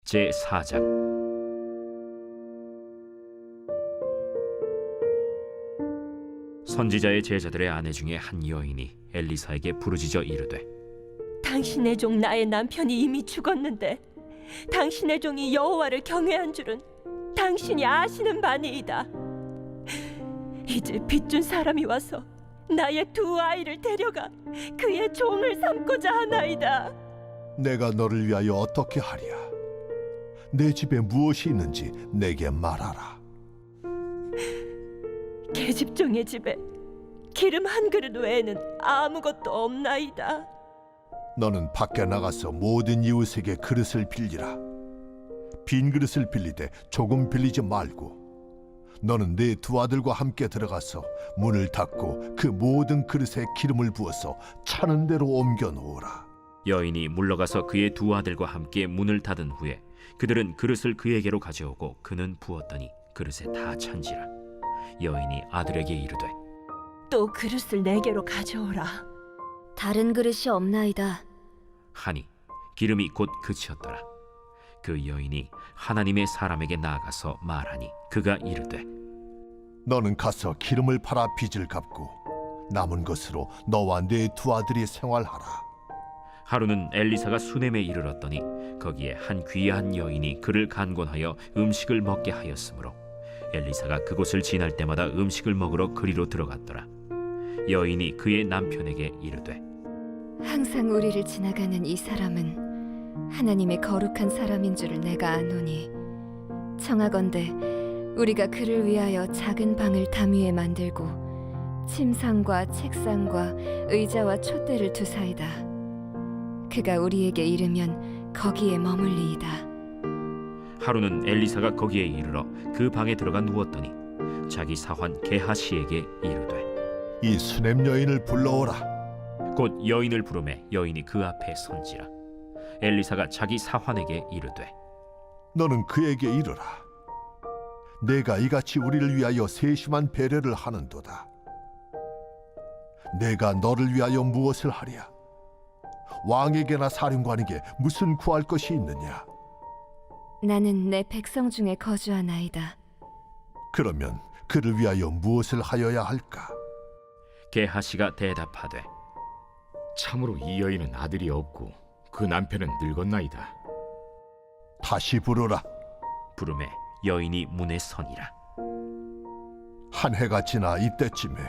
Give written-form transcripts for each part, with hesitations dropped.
제4장. 선지자의 제자들의 아내 중에 한 여인이 엘리사에게 부르짖어 이르되, 당신의 종 나의 남편이 이미 죽었는데 당신의 종이 여호와를 경외한 줄은 당신이 아시는 바니이다. 이제 빚준 사람이 와서 나의 두 아이를 데려가 그의 종을 삼고자 하나이다. 내가 너를 위하여 어떻게 하랴? 내 집에 무엇이 있는지 내게 말하라. 계집종의 집에 기름 한 그릇 외에는 아무것도 없나이다. 너는 밖에 나가서 모든 이웃에게 그릇을 빌리라. 빈 그릇을 빌리되 조금 빌리지 말고 너는 네 두 아들과 함께 들어가서 문을 닫고 그 모든 그릇에 기름을 부어서 차는 대로 옮겨 놓으라. 여인이 물러가서 그의 두 아들과 함께 문을 닫은 후에 그들은 그릇을 그에게로 가져오고 그는 부었더니 그릇에 다 찬지라. 여인이 아들에게 이르되, 또 그릇을 내게로 가져오라. 다른 그릇이 없나이다. 하니 기름이 곧 그치었더라. 그 여인이 하나님의 사람에게 나아가서 말하니 그가 이르되, 너는 가서 기름을 팔아 빚을 갚고 남은 것으로 너와 네 두 아들이 생활하라. 하루는 엘리사가 수넴에 이르렀더니 거기에 한 귀한 여인이 그를 간곤하여 음식을 먹게 하였으므로 엘리사가 그곳을 지날 때마다 음식을 먹으러 그리로 들어갔더라. 여인이 그의 남편에게 이르되, 항상 우리를 지나가는 이 사람은 하나님의 거룩한 사람인 줄을 내가 아노니 청하건대 우리가 그를 위하여 작은 방을 담 위에 만들고 침상과 책상과 의자와 촛대를 두사이다. 그가 우리에게 이르면 거기에 머물리이다. 하루는 엘리사가 거기에 이르러 그 방에 들어가 누웠더니 자기 사환 게하시에게 이르되, 이 수넴 여인을 불러오라. 곧 여인을 부르매 여인이 그 앞에 선지라. 엘리사가 자기 사환에게 이르되, 너는 그에게 이르라. 내가 이같이 우리를 위하여 세심한 배려를 하는도다. 내가 너를 위하여 무엇을 하랴? 왕에게나 사령관에게 무슨 구할 것이 있느냐? 나는 내 백성 중에 거주하나이다. 그러면 그를 위하여 무엇을 하여야 할까? 게하시가 대답하되, 참으로 이 여인은 아들이 없고 그 남편은 늙었나이다. 다시 부르라. 부르매 여인이 문에 서니라. 한 해가 지나 이때쯤에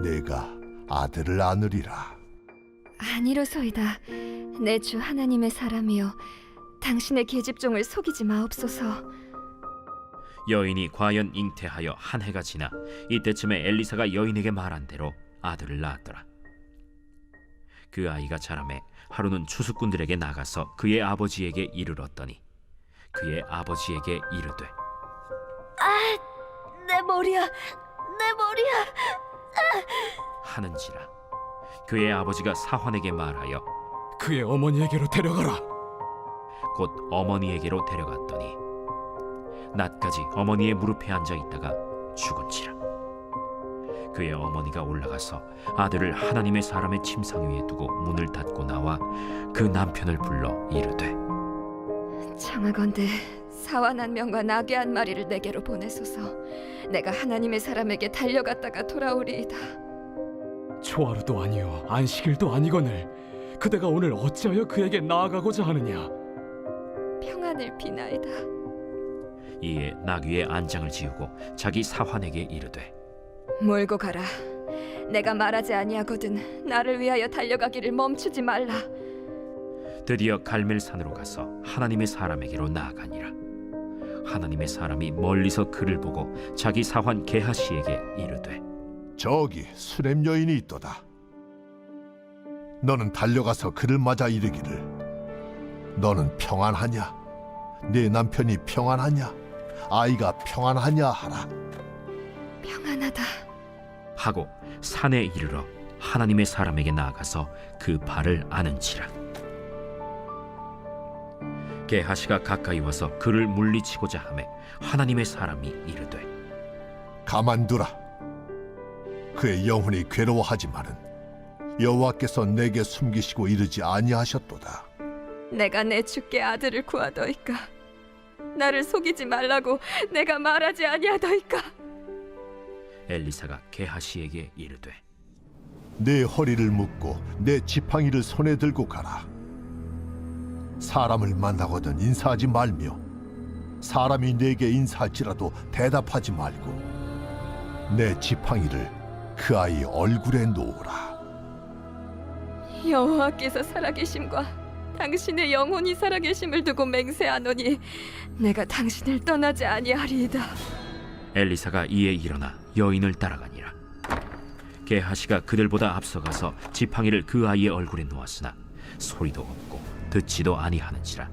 내가 아들을 안으리라. 아니로소이다. 내 주 하나님의 사람이여, 당신의 계집종을 속이지 마옵소서. 여인이 과연 잉태하여 한 해가 지나 이때쯤에 엘리사가 여인에게 말한 대로 아들을 낳았더라. 그 아이가 자라매 하루는 추수꾼들에게 나가서 그의 아버지에게 이르렀더니 그의 아버지에게 이르되, 내 머리야, 내 머리야. 하는지라. 그의 아버지가 사환에게 말하여 그의 어머니에게로 데려가라. 곧 어머니에게로 데려갔더니 낮까지 어머니의 무릎에 앉아 있다가 죽은지라. 그의 어머니가 올라가서 아들을 하나님의 사람의 침상 위에 두고 문을 닫고 나와 그 남편을 불러 이르되, 청하건대 사완 한 명과 나귀 한 마리를 내게로 보내소서. 내가 하나님의 사람에게 달려갔다가 돌아오리이다. 초하루도 아니요 안식일도 아니거늘 그대가 오늘 어찌하여 그에게 나아가고자 하느냐? 평안을 비나이다. 이에 나귀의 안장을 지우고 자기 사환에게 이르되, 몰고 가라. 내가 말하지 아니하거든 나를 위하여 달려가기를 멈추지 말라. 드디어 갈멜산으로 가서 하나님의 사람에게로 나아가니라. 하나님의 사람이 멀리서 그를 보고 자기 사환 게하시에게 이르되, 저기 수넴 여인이 있도다. 너는 달려가서 그를 맞아 이르기를, 너는 평안하냐? 네 남편이 평안하냐? 아이가 평안하냐 하라. 평안하다. 하고 산에 이르러 하나님의 사람에게 나아가서 그 발을 아는지라. 게하시가 가까이 와서 그를 물리치고자 하매 하나님의 사람이 이르되, 가만두라. 그의 영혼이 괴로워하지만은 여호와께서 내게 숨기시고 이르지 아니하셨도다. 내가 내 주께 아들을 구하더이까. 나를 속이지 말라고 내가 말하지 아니하더이까. 엘리사가 게하시에게 이르되 내 허리를 묶고 내 지팡이를 손에 들고 가라. 사람을 만나거든 인사하지 말며 사람이 내게 인사할지라도 대답하지 말고 내 지팡이를 그 아이 얼굴에 놓으라. 여호와께서 살아계심과 당신의 영혼이 살아계심을 두고 맹세하노니 내가 당신을 떠나지 아니하리이다. 엘리사가 이에 일어나 여인을 따라가니라. 게하시가 그들보다 앞서가서 지팡이를 그 아이의 얼굴에 놓았으나 소리도 없고 듣지도 아니하는지라.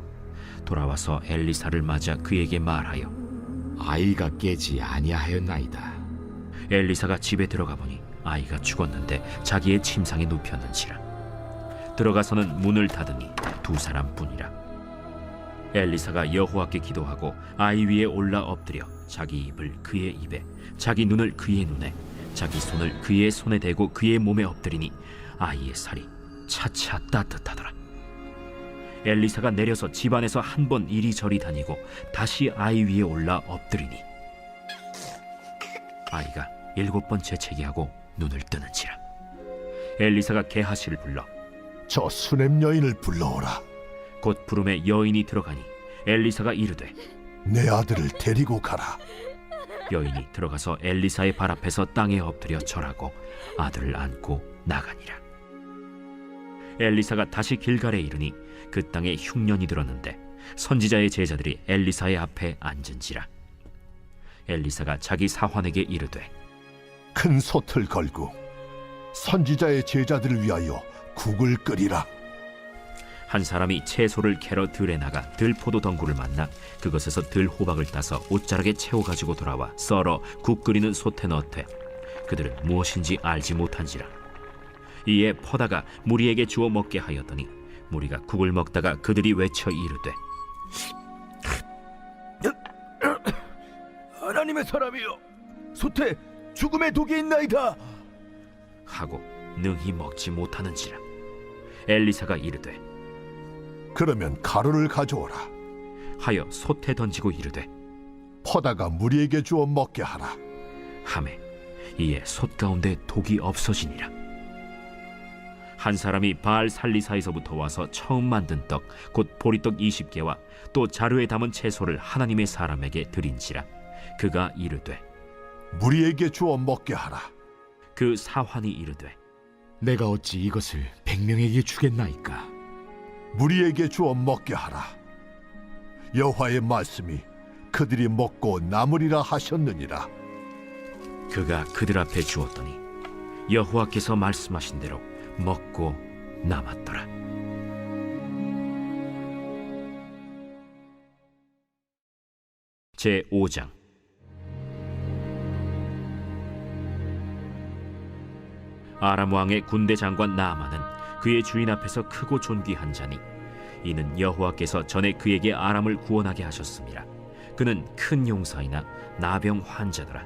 돌아와서 엘리사를 맞아 그에게 말하여 아이가 깨지 아니하였나이다. 엘리사가 집에 들어가 보니 아이가 죽었는데 자기의 침상에 눕혔는지라. 들어가서는 문을 닫으니 두 사람뿐이라. 엘리사가 여호와께 기도하고 아이 위에 올라 엎드려 자기 입을 그의 입에 자기 눈을 그의 눈에 자기 손을 그의 손에 대고 그의 몸에 엎드리니 아이의 살이 차차 따뜻하더라. 엘리사가 내려서 집안에서 한 번 이리저리 다니고 다시 아이 위에 올라 엎드리니 아이가 7번 재채기하고 눈을 뜨는지라. 엘리사가 게하시를 불러 저 수냄 여인을 불러오라. 곧 부름에 여인이 들어가니 엘리사가 이르되 내 아들을 데리고 가라. 여인이 들어가서 엘리사의 발 앞에서 땅에 엎드려 절하고 아들을 안고 나가니라. 엘리사가 다시 길갈에 이르니 그 땅에 흉년이 들었는데 선지자의 제자들이 엘리사의 앞에 앉은지라. 엘리사가 자기 사환에게 이르되 큰 솥을 걸고 선지자의 제자들을 위하여 국을 끓이라. 한 사람이 채소를 캐러 들에 나가 들포도 덩굴을 만나 그것에서 들호박을 따서 옷자락에 채워 가지고 돌아와 썰어 국 끓이는 솥에 넣되 그들은 무엇인지 알지 못한지라. 이에 퍼다가 무리에게 주어 먹게 하였더니 무리가 국을 먹다가 그들이 외쳐 이르되 하나님의 사람이여, 솥에 죽음의 독이 있나이다. 하고 능히 먹지 못하는지라. 엘리사가 이르되 그러면 가루를 가져오라. 하여 솥에 던지고 이르되 퍼다가 무리에게 주어 먹게 하라. 하매 이에 솥 가운데 독이 없어지니라. 한 사람이 바알 살리사에서부터 와서 처음 만든 떡 곧 보리떡 20개와 또 자루에 담은 채소를 하나님의 사람에게 드린지라. 그가 이르되 무리에게 주어 먹게 하라. 그 사환이 이르되 내가 어찌 이것을 100명에게 주겠나이까? 무리에게 주어 먹게 하라. 여호와의 말씀이 그들이 먹고 남으리라 하셨느니라. 그가 그들 앞에 주었더니 여호와께서 말씀하신 대로 먹고 남았더라. 제 5장. 아람 왕의 군대 장관 나아만은 그의 주인 앞에서 크고 존귀한 자니 이는 여호와께서 전에 그에게 아람을 구원하게 하셨습니다. 그는 큰 용사이나 나병 환자더라.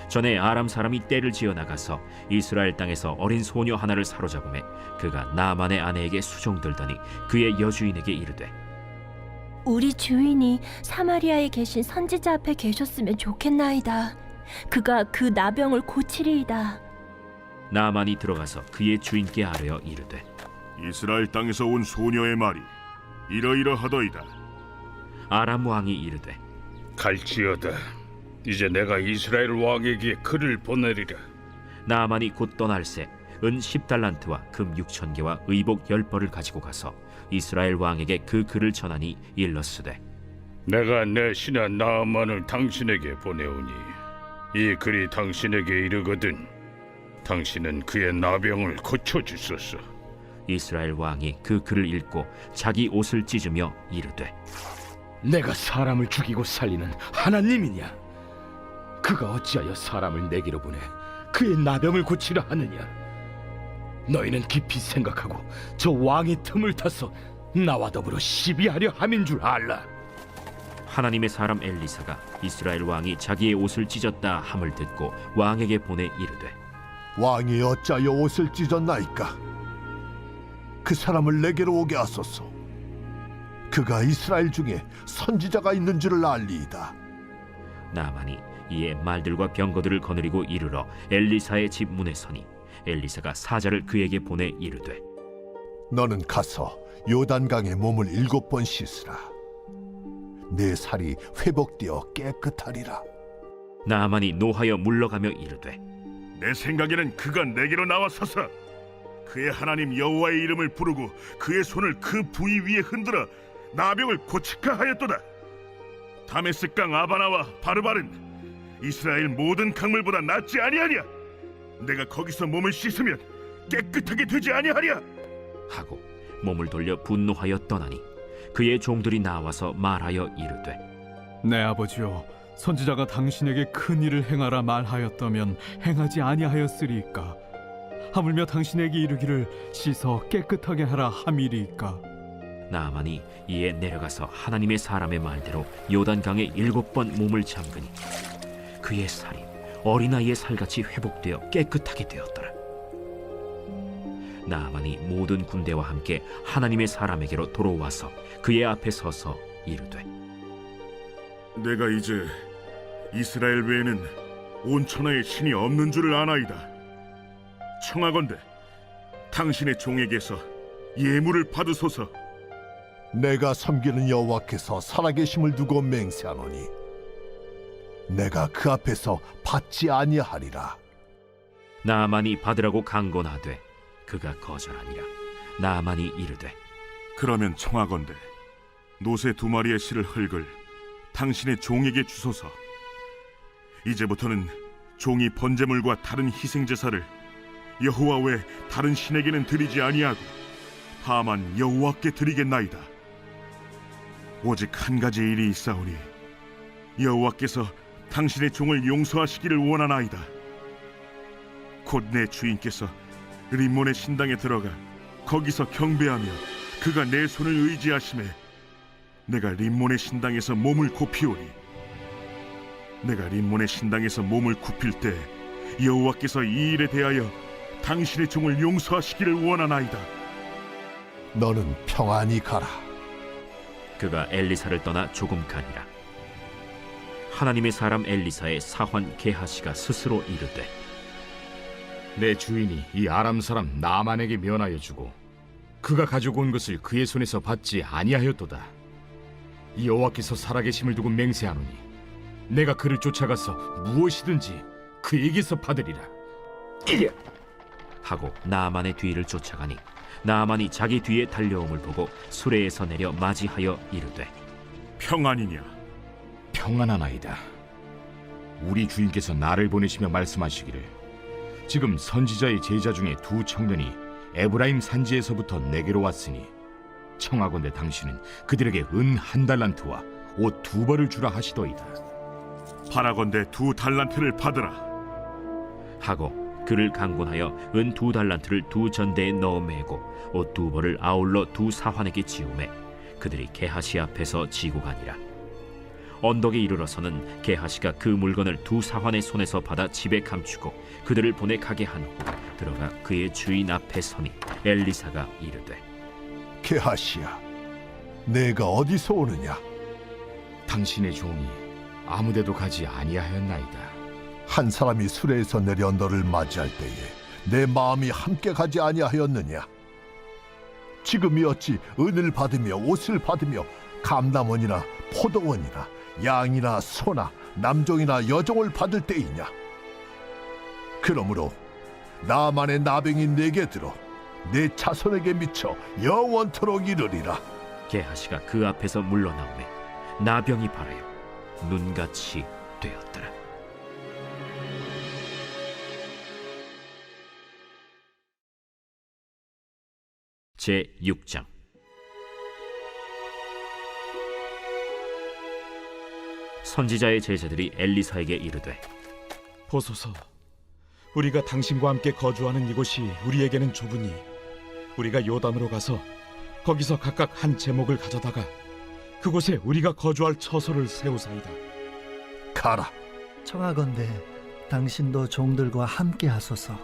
전에 아람 사람이 떼를 지어 나가서 이스라엘 땅에서 어린 소녀 하나를 사로잡음에 그가 나아만의 아내에게 수종들더니 그의 여주인에게 이르되 우리 주인이 사마리아에 계신 선지자 앞에 계셨으면 좋겠나이다. 그가 그 나병을 고치리이다. 나아만이 들어가서 그의 주인께 아뢰어 이르되 이스라엘 땅에서 온 소녀의 말이 이러이러하더이다. 아람 왕이 이르되 갈지어다. 이제 내가 이스라엘 왕에게 글을 보내리라. 나아만이 곧 떠날새 은 10달란트와 금 6,000개와 의복 10벌을 가지고 가서 이스라엘 왕에게 그 글을 전하니 일렀으되 내가 내 신하 나아만을 당신에게 보내오니 이 글이 당신에게 이르거든 당신은 그의 나병을 고쳐주소서. 이스라엘 왕이 그 글을 읽고 자기 옷을 찢으며 이르되 내가 사람을 죽이고 살리는 하나님이냐? 그가 어찌하여 사람을 내게로 보내 그의 나병을 고치려 하느냐? 너희는 깊이 생각하고 저 왕의 틈을 타서 나와 더불어 시비하려 함인 줄 알라. 하나님의 사람 엘리사가 이스라엘 왕이 자기의 옷을 찢었다 함을 듣고 왕에게 보내 이르되 왕이 어찌하여 옷을 찢었나이까? 그 사람을 내게로 오게 하소서. 그가 이스라엘 중에 선지자가 있는 줄을 알리이다. 나만이 이에 말들과 병거들을 거느리고 이르러 엘리사의 집 문에 서니 엘리사가 사자를 그에게 보내 이르되 너는 가서 요단강에 몸을 7번 씻으라. 내 살이 회복되어 깨끗하리라. 나만이 노하여 물러가며 이르되 내 생각에는 그가 내게로 나와서서 그의 하나님 여호와의 이름을 부르고 그의 손을 그 부위 위에 흔들어 나병을 고칠까 하였도다. 다메스강 아바나와 바르바른 이스라엘 모든 강물보다 낫지 아니하냐? 내가 거기서 몸을 씻으면 깨끗하게 되지 아니하랴? 하고 몸을 돌려 분노하여 떠나니 그의 종들이 나와서 말하여 이르되 내 아버지여, 선지자가 당신에게 큰 일을 행하라 말하였다면 행하지 아니하였으리이까? 하물며 당신에게 이르기를 씻어 깨끗하게 하라 함이리이까? 나만이 이에 내려가서 하나님의 사람의 말대로 요단강에 7번 몸을 잠그니 그의 살이 어린아이의 살같이 회복되어 깨끗하게 되었더라. 나만이 모든 군대와 함께 하나님의 사람에게로 돌아와서 그의 앞에 서서 이르되 내가 이제 이스라엘 외에는 온 천하에 신이 없는 줄을 아나이다. 청하건대 당신의 종에게서 예물을 받으소서. 내가 섬기는 여호와께서 살아계심을 두고 맹세하노니 내가 그 앞에서 받지 아니하리라. 나만이 받으라고 강권하되 그가 거절하니라. 나만이 이르되 그러면 청하건대 노새 2마리의 실을 흙을 당신의 종에게 주소서. 이제부터는 종이 번제물과 다른 희생제사를 여호와 외 다른 신에게는 드리지 아니하고 다만 여호와께 드리겠나이다. 오직 한 가지 일이 있사오니 여호와께서 당신의 종을 용서하시기를 원하나이다. 곧 내 주인께서 림몬의 신당에 들어가 거기서 경배하며 그가 내 손을 의지하심에 내가 림몬의 신당에서 몸을 굽히오니 내가 림몬의 신당에서 몸을 굽힐 때 여호와께서 이 일에 대하여 당신의 종을 용서하시기를 원하나이다. 너는 평안히 가라. 그가 엘리사를 떠나 조금 가니라. 하나님의 사람 엘리사의 사환 게하시가 스스로 이르되 내 주인이 이 아람 사람 나만에게 면하여 주고 그가 가지고 온 것을 그의 손에서 받지 아니하였도다. 이 여호와께서 살아계심을 두고 맹세하노니 내가 그를 쫓아가서 무엇이든지 그에게서 받으리라. 하고 나만의 뒤를 쫓아가니 나만이 자기 뒤에 달려옴을 보고 수레에서 내려 맞이하여 이르되 평안이냐? 평안하나이다. 우리 주인께서 나를 보내시며 말씀하시기를 지금 선지자의 제자 중에 2 청년이 에브라임 산지에서부터 내게로 왔으니 청하건대 당신은 그들에게 은 1달란트와 옷 2벌을 주라 하시더이다. 바라건대 2달란트를 받으라. 하고 그를 강권하여 은 2달란트를 2 전대에 넣어 매고 옷 2벌을 아울러 2 사환에게 지우매 그들이 게하시 앞에서 지고 가니라. 언덕에 이르러서는 게하시가 그 물건을 2 사환의 손에서 받아 집에 감추고 그들을 보내 가게 한 후 들어가 그의 주인 앞에 서니 엘리사가 이르되 게하시야, 내가 어디서 오느냐? 당신의 종이 아무데도 가지 아니하였나이다. 한 사람이 수레에서 내려 너를 맞이할 때에 내 마음이 함께 가지 아니하였느냐? 지금이 어찌 은을 받으며 옷을 받으며 감남원이나 포도원이나 양이나 소나 남종이나 여종을 받을 때이냐? 그러므로 나만의 나병이 내게 들어 내 자손에게 미쳐 영원토록 이르리라. 게하시가 그 앞에서 물러나오매 나병이 발하여 눈같이 되었더라. 제 6장. 선지자의 제자들이 엘리사에게 이르되 보소서, 우리가 당신과 함께 거주하는 이곳이 우리에게는 좁으니 우리가 요단으로 가서 거기서 각각 한 제목을 가져다가 그곳에 우리가 거주할 처소를 세우사이다. 가라. 청하건대 당신도 종들과 함께 하소서.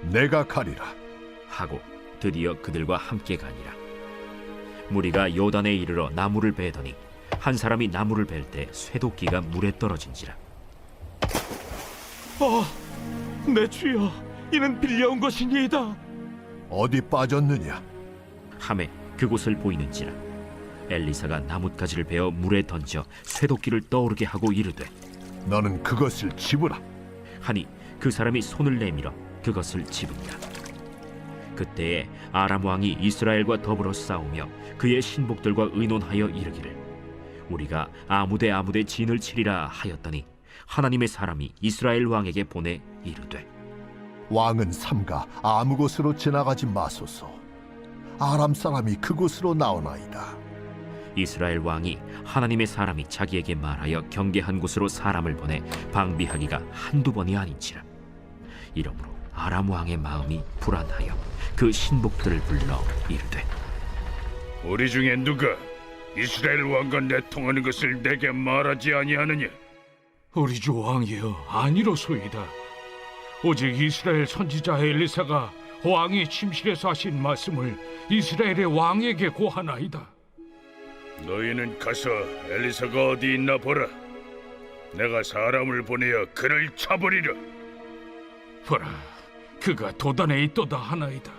내가 가리라. 하고 드디어 그들과 함께 가니라. 무리가 요단에 이르러 나무를 베더니 한 사람이 나무를 벨 때 쇠도끼가 물에 떨어진지라. 내 주여, 이는 빌려온 것이니이다. 어디 빠졌느냐? 함에 그곳을 보이는지라. 엘리사가 나뭇가지를 베어 물에 던져 쇠도끼를 떠오르게 하고 이르되 너는 그것을 집으라. 하니 그 사람이 손을 내밀어 그것을 집으니라. 그때에 아람 왕이 이스라엘과 더불어 싸우며 그의 신복들과 의논하여 이르기를 우리가 아무데 진을 치리라 하였더니 하나님의 사람이 이스라엘 왕에게 보내 이르되 왕은 삼가 아무 곳으로 지나가지 마소서. 아람 사람이 그곳으로 나오나이다. 이스라엘 왕이 하나님의 사람이 자기에게 말하여 경계한 곳으로 사람을 보내 방비하기가 한두 번이 아닌지라. 이러므로 아람 왕의 마음이 불안하여 그 신복들을 불러 이르되 우리 중에 누가 이스라엘 왕과 내통하는 것을 내게 말하지 아니하느냐? 우리 주 왕이여, 아니로소이다. 오직 이스라엘 선지자 엘리사가 왕이 침실에서 하신 말씀을 이스라엘의 왕에게 고하나이다. 너희는 가서 엘리사가 어디 있나 보라. 내가 사람을 보내어 그를 쳐버리라. 보라, 그가 도단에 있도다 하나이다.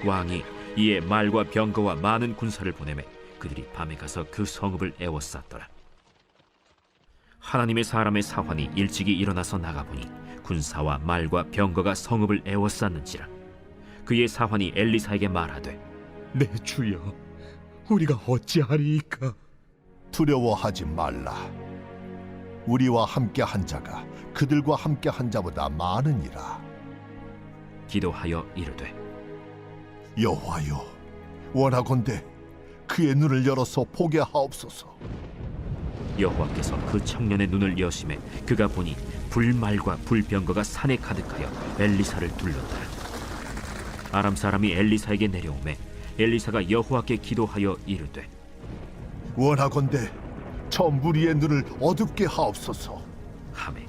왕이 이에 말과 병거와 많은 군사를 보내매 그들이 밤에 가서 그 성읍을 에워쌌더라. 하나님의 사람의 사환이 일찍이 일어나서 나가보니 군사와 말과 병거가 성읍을 에워쌌는지라. 그의 사환이 엘리사에게 말하되 내 주여, 우리가 어찌하리이까? 두려워하지 말라. 우리와 함께 한 자가 그들과 함께 한 자보다 많으니라. 기도하여 이르되 여호와여, 원하건대 그의 눈을 열어서 보게 하옵소서. 여호와께서 그 청년의 눈을 여심해 그가 보니 불말과 불병거가 산에 가득하여 엘리사를 둘렀더라. 아람 사람이 엘리사에게 내려오매 엘리사가 여호와께 기도하여 이르되 원하건대 저 무리의 눈을 어둡게 하옵소서. 하매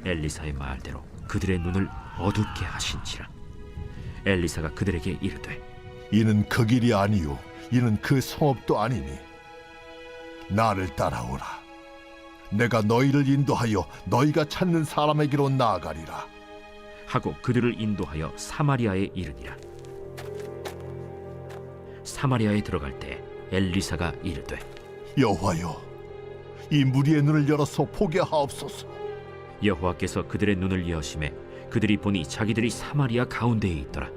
엘리사의 말대로 그들의 눈을 어둡게 하신지라. 엘리사가 그들에게 이르되 이는 그 길이 아니요 이는 그 성읍도 아니니 나를 따라오라. 내가 너희를 인도하여 너희가 찾는 사람에게로 나아가리라. 하고 그들을 인도하여 사마리아에 이르니라. 사마리아에 들어갈 때 엘리사가 이르되 여호와여, 이 무리의 눈을 열어서 보게 하옵소서. 여호와께서 그들의 눈을 여심해 그들이 보니 자기들이 사마리아 가운데에 있더라.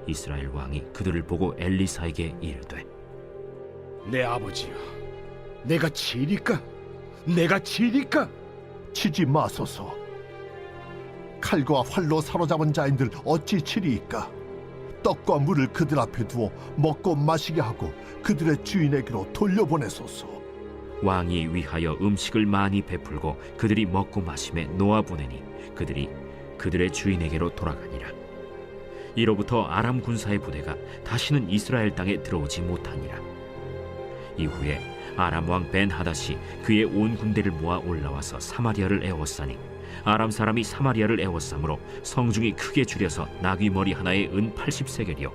이스라엘 왕이 그들을 보고 엘리사에게 이르되 내 아버지여, 내가 치리까? 내가 치리까? 치지 마소서. 칼과 활로 사로잡은 자인들 어찌 치리이까? 떡과 물을 그들 앞에 두어 먹고 마시게 하고 그들의 주인에게로 돌려보내소서. 왕이 위하여 음식을 많이 베풀고 그들이 먹고 마심에 놓아보내니 그들이 그들의 주인에게로 돌아가니라. 이로부터 아람 군사의 부대가 다시는 이스라엘 땅에 들어오지 못하니라. 이후에 아람 왕 벤하닷이 그의 온 군대를 모아 올라와서 사마리아를 에워싸니 아람 사람이 사마리아를 에워싸므로 성중이 크게 줄여서 나귀 머리 하나에 은 80세겔이요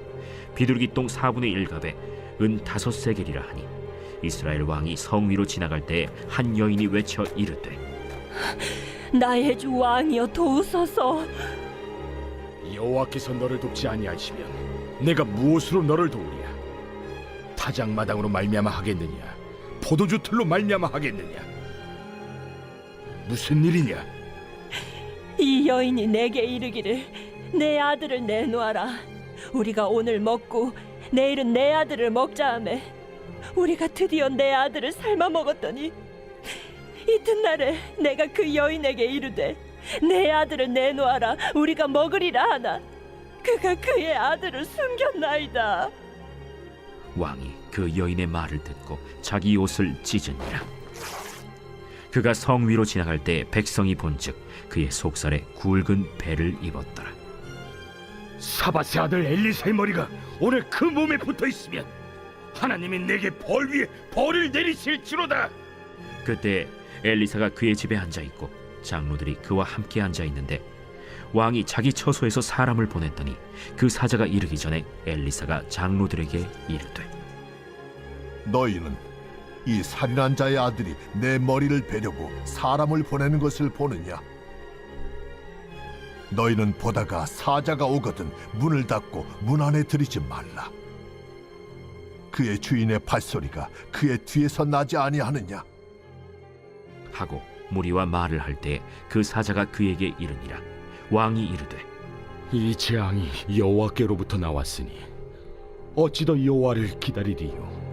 비둘기 똥 4분의 1갑에 은 5세겔이라 하니 이스라엘 왕이 성 위로 지나갈 때에 한 여인이 외쳐 이르되 나의 주 왕이여 도우소서. 여호와께서 너를 돕지 아니하시면 내가 무엇으로 너를 도우랴? 타작마당으로 말미암아 하겠느냐? 포도주 틀로 말미암아 하겠느냐? 무슨 일이냐? 이 여인이 내게 이르기를 내 아들을 내놓아라. 우리가 오늘 먹고 내일은 내 아들을 먹자 하매 우리가 드디어 내 아들을 삶아 먹었더니 이튿날에 내가 그 여인에게 이르되 내 아들을 내놓아라. 우리가 먹으리라 하나 그가 그의 아들을 숨겼나이다. 왕이 그 여인의 말을 듣고 자기 옷을 찢으니라. 그가 성 위로 지나갈 때 백성이 본즉 그의 속살에 굵은 배를 입었더라. 사밧의 아들 엘리사의 머리가 오늘 그 몸에 붙어 있으면 하나님이 내게 벌 위에 벌을 내리실지로다. 그때 엘리사가 그의 집에 앉아 있고 장로들이 그와 함께 앉아 있는데 왕이 자기 처소에서 사람을 보냈더니 그 사자가 이르기 전에 엘리사가 장로들에게 이르되 너희는 이 살인한 자의 아들이 내 머리를 베려고 사람을 보내는 것을 보느냐? 너희는 보다가 사자가 오거든 문을 닫고 문 안에 들이지 말라. 그의 주인의 발소리가 그의 뒤에서 나지 아니하느냐? 하고 무리와 말을 할 때 그 사자가 그에게 이르니라. 왕이 이르되 이 재앙이 여호와께로부터 나왔으니 어찌 더 여호와를 기다리리요?